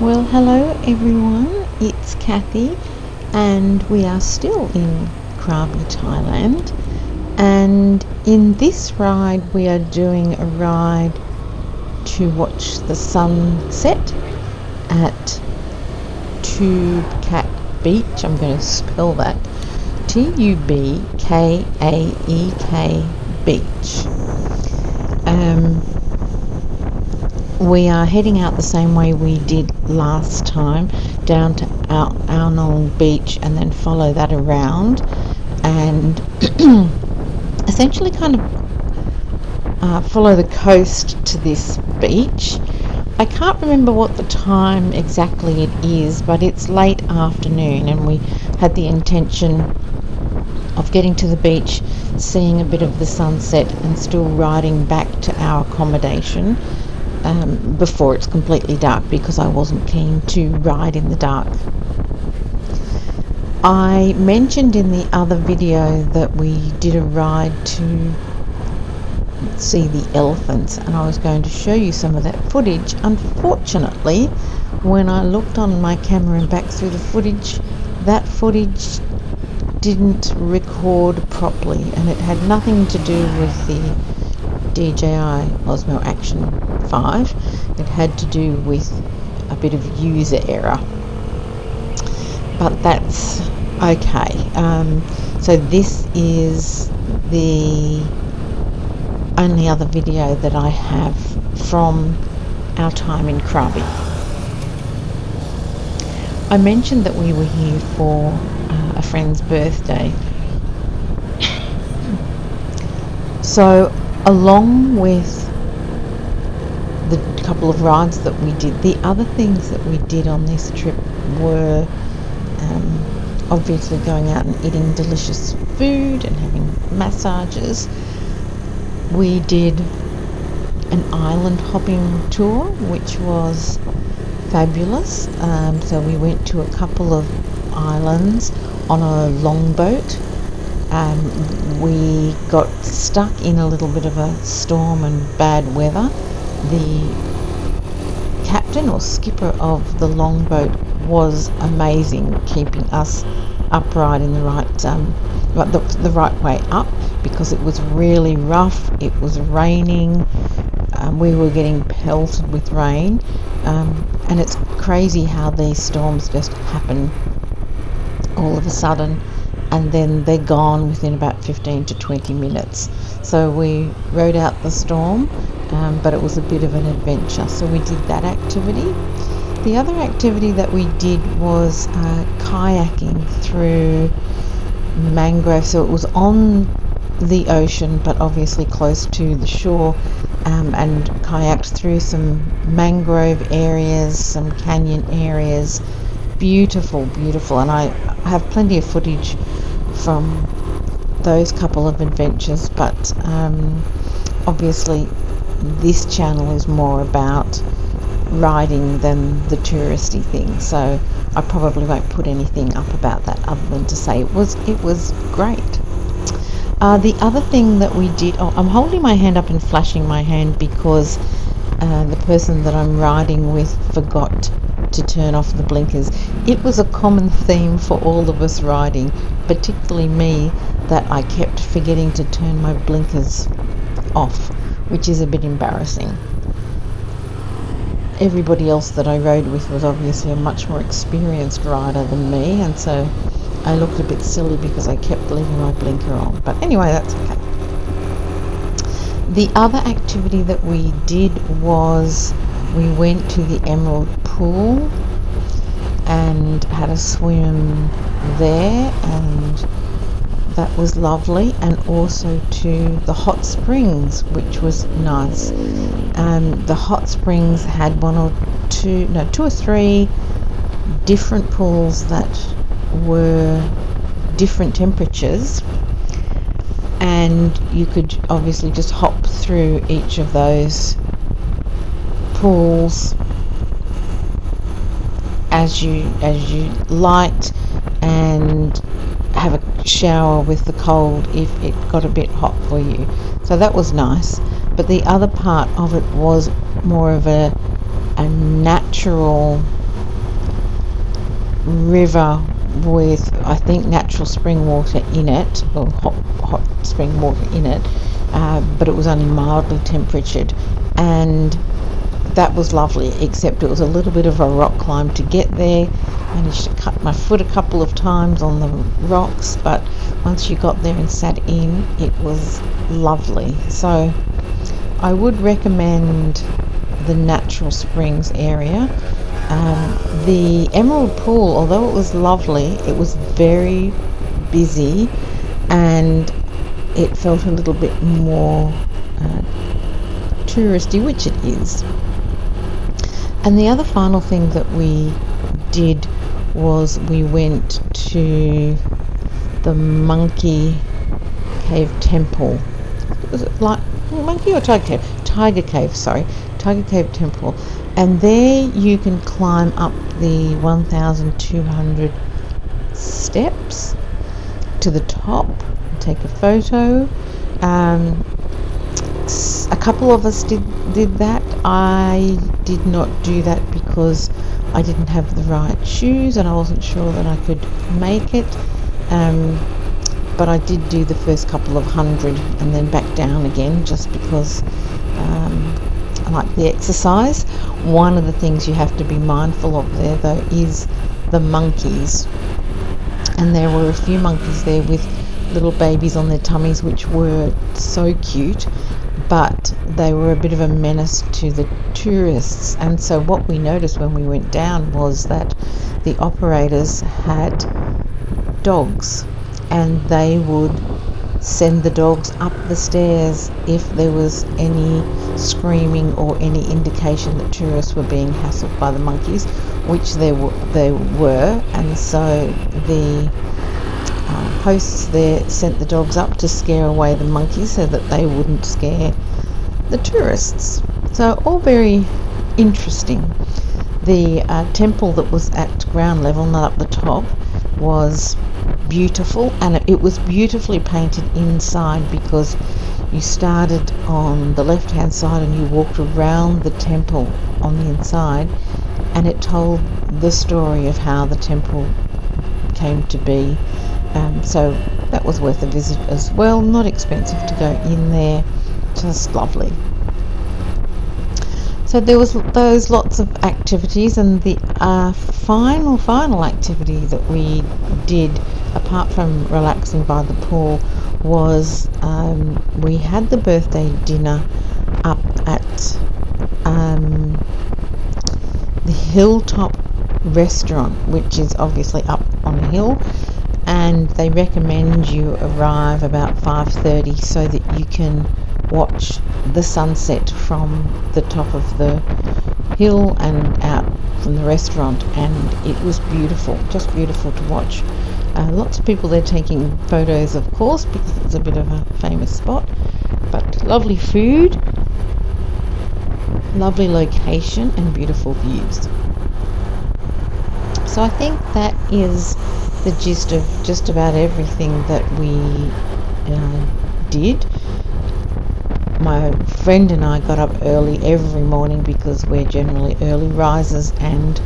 Well, hello everyone, it's Kathy and we are still in Krabi, Thailand, and in this ride we are doing a ride to watch the sunset at Tubkaek Beach. I'm going to spell that Tubkaek Beach. We are heading out the same way we did last time, down to Arnol Beach, and then follow that around and essentially kind of follow the coast to this beach. I can't remember what the time exactly it is, but it's late afternoon and we had the intention of getting to the beach, seeing a bit of the sunset and still riding back to our accommodation before it's completely dark, because I wasn't keen to ride in the dark. I mentioned in the other video that we did a ride to see the elephants, and I was going to show you some of that footage. Unfortunately, when I looked on my camera and back through the footage, that footage didn't record properly, and it had nothing to do with the DJI Osmo Action 5. It had to do with a bit of user error, but that's okay. So this is the only other video that I have from our time in Krabi. I mentioned that we were here for a friend's birthday. So along with the couple of rides that we did, the other things that we did on this trip were obviously going out and eating delicious food and having massages. We did an island hopping tour, which was fabulous. So we went to a couple of islands on a longboat. We got stuck in a little bit of a storm and bad weather. The captain or skipper of the longboat was amazing, keeping us upright in the right way up, because it was really rough. It was raining. We were getting pelted with rain, and it's crazy how these storms just happen all of a sudden, and then they're gone within about 15 to 20 minutes. So we rode out the storm, but it was a bit of an adventure. So we did that activity. The other activity that we did was kayaking through mangrove. So it was on the ocean, but obviously close to the shore, and kayaked through some mangrove areas, some canyon areas. Beautiful, and I have plenty of footage from those couple of adventures, but obviously this channel is more about riding than the touristy thing, so I probably won't put anything up about that other than to say it was great. The other thing that we did, I'm holding my hand up and flashing my hand because the person that I'm riding with forgot to turn off the blinkers. It was a common theme for all of us riding, particularly me, that I kept forgetting to turn my blinkers off, which is a bit embarrassing. Everybody else that I rode with was obviously a much more experienced rider than me, and so I looked a bit silly because I kept leaving my blinker on. But anyway, that's okay. The other activity that we did was we went to the Emerald Pool and had a swim there, and that was lovely, and also to the hot springs, which was nice. The hot springs had two or three different pools that were different temperatures, and you could obviously just hop through each of those pools as you liked, and have a shower with the cold if it got a bit hot for you. So that was nice. But the other part of it was more of a natural river with, I think, natural spring water in it, or hot spring water in it, but it was only mildly temperatured, and that was lovely, except it was a little bit of a rock climb to get there. Managed to cut my foot a couple of times on the rocks, but once you got there and sat in, it was lovely. So I would recommend the natural springs area. The Emerald Pool, although it was lovely, it was very busy and it felt a little bit more touristy, which it is. And the other final thing that we did was we went to the Monkey Cave Temple. Was it like Monkey or Tiger Cave? Tiger Cave, sorry. Tiger Cave Temple. And there you can climb up the 1,200 steps to the top, take a photo. A couple of us did that. I did not do that because I didn't have the right shoes and I wasn't sure that I could make it. But I did do the first couple of hundred and then back down again, just because I like the exercise. One of the things you have to be mindful of there, though, is the monkeys. And there were a few monkeys there with little babies on their tummies, which were so cute, but they were a bit of a menace to the tourists. And so what we noticed when we went down was that the operators had dogs, and they would send the dogs up the stairs if there was any screaming or any indication that tourists were being hassled by the monkeys, which they were. And so the hosts there sent the dogs up to scare away the monkeys so that they wouldn't scare the tourists. So all very interesting. The temple that was at ground level, not up the top, was beautiful, and it was beautifully painted inside, because you started on the left hand side and you walked around the temple on the inside, and it told the story of how the temple came to be. So that was worth a visit as well. Not expensive to go in there, just lovely. So there was those lots of activities, and the final activity that we did, apart from relaxing by the pool, was we had the birthday dinner up at the Hilltop restaurant, which is obviously up on a hill, and they recommend you arrive about 5:30 so that you can watch the sunset from the top of the hill and out from the restaurant. And it was beautiful, just beautiful to watch. Lots of people there taking photos, of course, because it's a bit of a famous spot, but lovely food, lovely location, and beautiful views. So I think that is the gist of just about everything that we did. My friend and I got up early every morning because we're generally early risers, and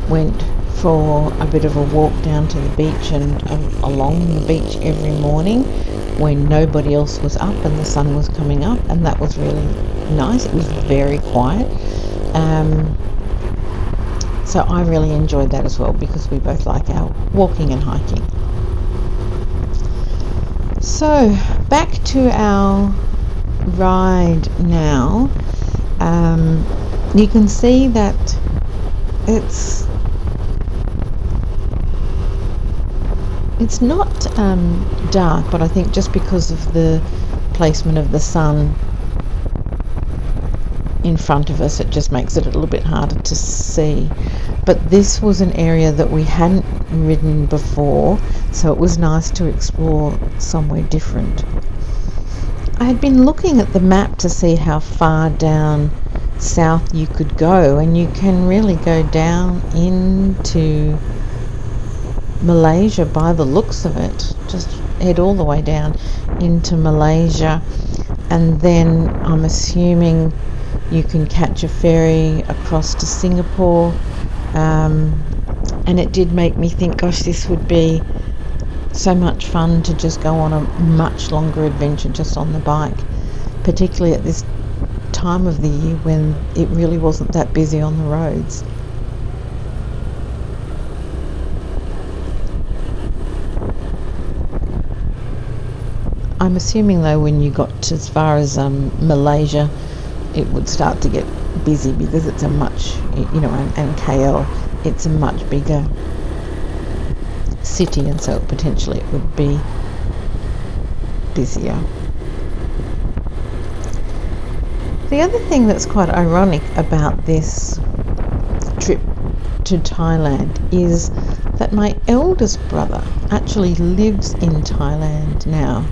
went for a bit of a walk down to the beach and along the beach every morning when nobody else was up and the sun was coming up, and that was really nice. It was very quiet. So I really enjoyed that as well, because we both like our walking and hiking. So back to our ride now. You can see that it's not dark, but I think just because of the placement of the sun in front of us, it just makes it a little bit harder to see. But this was an area that we hadn't ridden before, so it was nice to explore somewhere different. I had been looking at the map to see how far down south you could go, and you can really go down into Malaysia by the looks of it. Just head all the way down into Malaysia, and then I'm assuming you can catch a ferry across to Singapore, And it did make me think, gosh, this would be so much fun to just go on a much longer adventure just on the bike, particularly at this time of the year when it really wasn't that busy on the roads. I'm assuming though when you got to as far as Malaysia, it would start to get busy because it's a much, and KL, it's a much bigger city, and so potentially it would be busier. The other thing that's quite ironic about this trip to Thailand is that my eldest brother actually lives in Thailand now.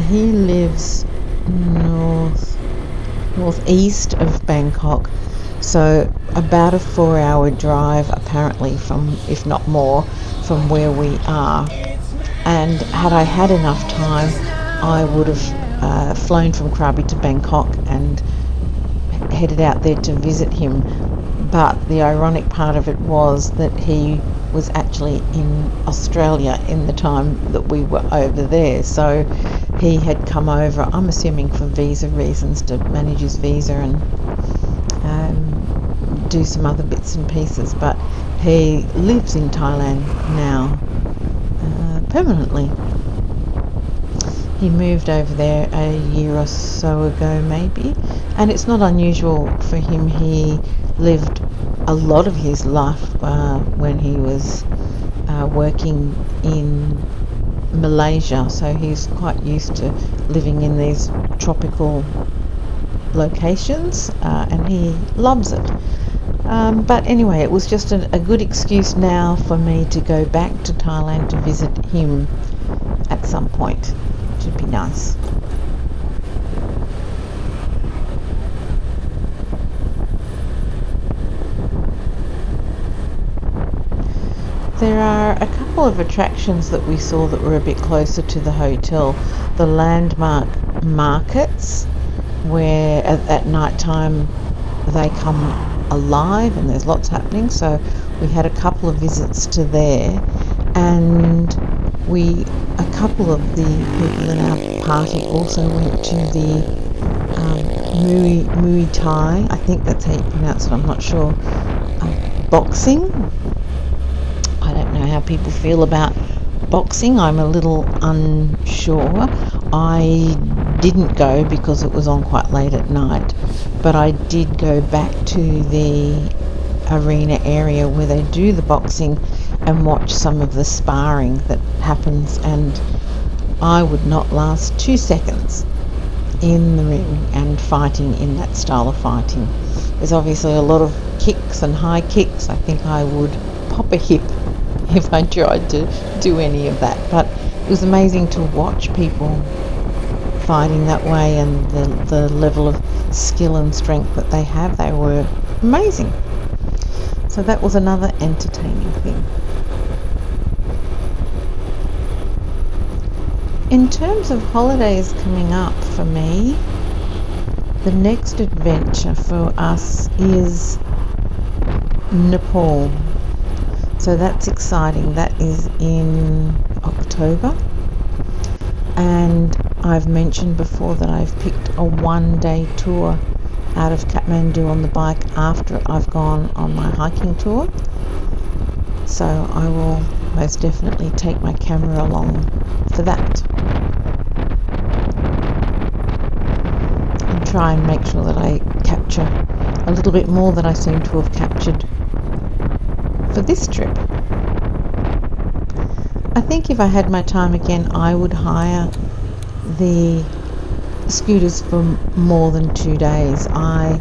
He lives northeast of Bangkok, so about a 4-hour drive apparently from, if not more, from where we are. And had I had enough time, I would have flown from Krabi to Bangkok and headed out there to visit him. But the ironic part of it was that he was actually in Australia in the time that we were over there. So he had come over, I'm assuming for visa reasons, to manage his visa and do some other bits and pieces. But he lives in Thailand now permanently. He moved over there a year or so ago maybe, and it's not unusual for him. He lived a lot of his life when he was working in Malaysia, so he's quite used to living in these tropical locations, and he loves it. But anyway, it was just a good excuse now for me to go back to Thailand to visit him at some point, which would be nice. There are a couple of attractions that we saw that were a bit closer to the hotel. The landmark markets, where at night time they come alive and there's lots happening, so we had a couple of visits to there. And a couple of the people in our party also went to the Muay Thai, I think that's how you pronounce it, I'm not sure, boxing. I don't know how people feel about boxing. I'm a little unsure. I didn't go because it was on quite late at night, but I did go back to the arena area where they do the boxing and watch some of the sparring that happens, and I would not last 2 seconds in the ring and fighting in that style of fighting. There's obviously a lot of kicks and high kicks. I think I would pop a hip if I tried to do any of that, but it was amazing to watch people fighting that way, and the level of skill and strength that they have. They were amazing. So that was another entertaining thing. In terms of holidays coming up for me, the next adventure for us is Nepal. So that's exciting. That is in October. And I've mentioned before that I've picked a 1-day tour out of Kathmandu on the bike after I've gone on my hiking tour. So I will most definitely take my camera along for that. And try and make sure that I capture a little bit more than I seem to have captured for this trip. I think if I had my time again, I would hire the scooters for more than 2 days. I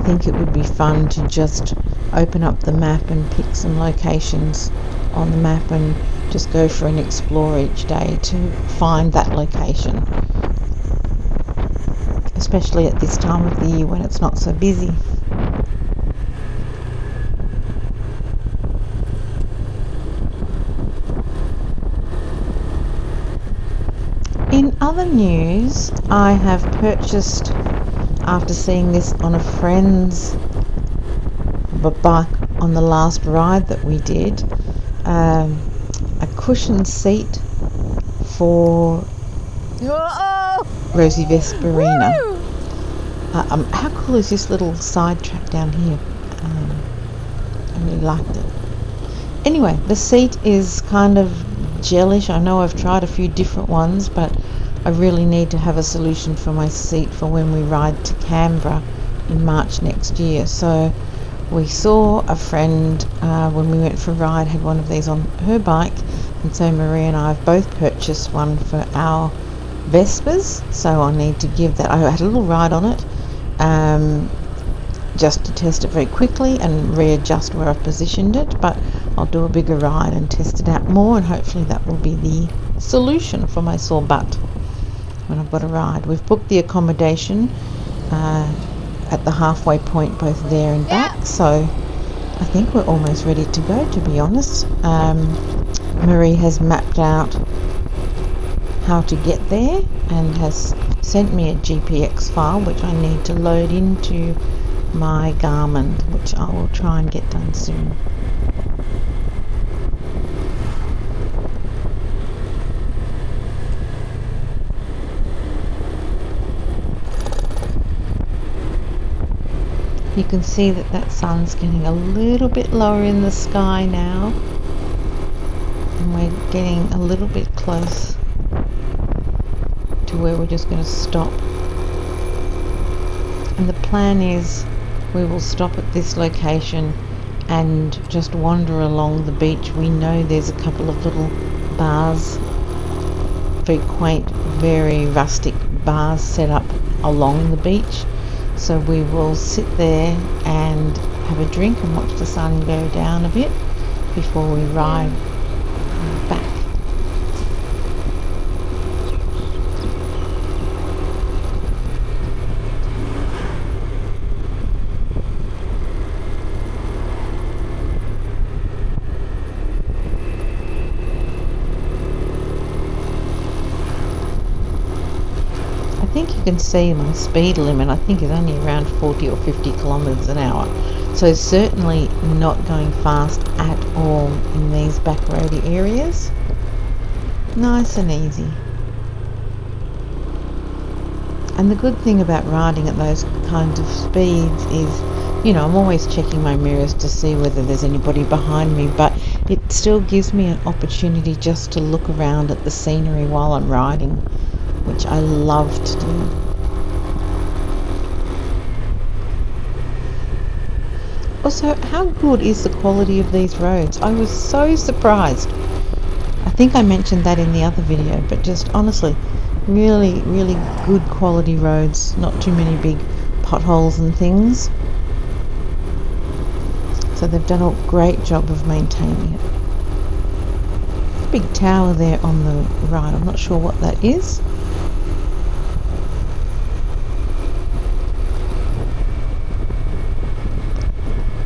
think it would be fun to just open up the map and pick some locations on the map and just go for an explore each day to find that location, especially at this time of the year when it's not so busy. In other news, I have purchased, after seeing this on a friend's on the last ride that we did, a cushion seat for Rosie Vesperina. How cool is this little side track down here? I really liked it. Anyway, the seat is kind of gelish. I know I've tried a few different ones, but I really need to have a solution for my seat for when we ride to Canberra in March next year. So we saw a friend when we went for a ride had one of these on her bike, and so Marie and I have both purchased one for our Vespers, so I need to give that. I had a little ride on it just to test it very quickly and readjust where I've positioned it, but I'll do a bigger ride and test it out more, and hopefully that will be the solution for my sore butt when I've got a ride. We've booked the accommodation at the halfway point both there and back, so I think we're almost ready to go, to be honest. Marie has mapped out how to get there and has sent me a GPX file which I need to load into my Garmin, which I will try and get done soon. You can see that sun's getting a little bit lower in the sky now, and we're getting a little bit close to where we're just going to stop. And the plan is we will stop at this location and just wander along the beach. We know there's a couple of little bars, very quaint, very rustic bars set up along the beach. So we will sit there and have a drink and watch the sun go down a bit before we ride back. I think you can see my speed limit, I think, is only around 40 or 50 kilometres an hour. So certainly not going fast at all in these back roady areas. Nice and easy. And the good thing about riding at those kinds of speeds is, you know, I'm always checking my mirrors to see whether there's anybody behind me, but it still gives me an opportunity just to look around at the scenery while I'm riding, which I love to do. Also, how good is the quality of these roads? I was so surprised. I think I mentioned that in the other video, but just honestly, really, really good quality roads. Not too many big potholes and things. So they've done a great job of maintaining it. Big tower there on the right. I'm not sure what that is.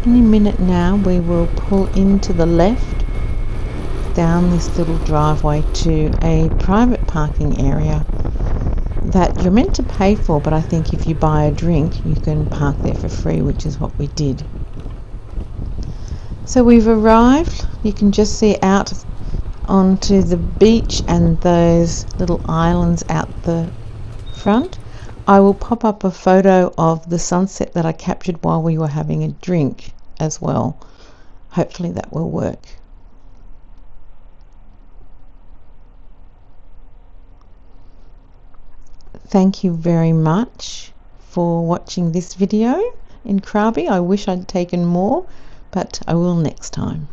Any minute now we will pull into the left down this little driveway to a private parking area that you're meant to pay for, but I think if you buy a drink you can park there for free, which is what we did. So we've arrived. You can just see out onto the beach and those little islands out the front. I will pop up a photo of the sunset that I captured while we were having a drink as well. Hopefully that will work. Thank you very much for watching this video in Krabi. I wish I'd taken more, but I will next time.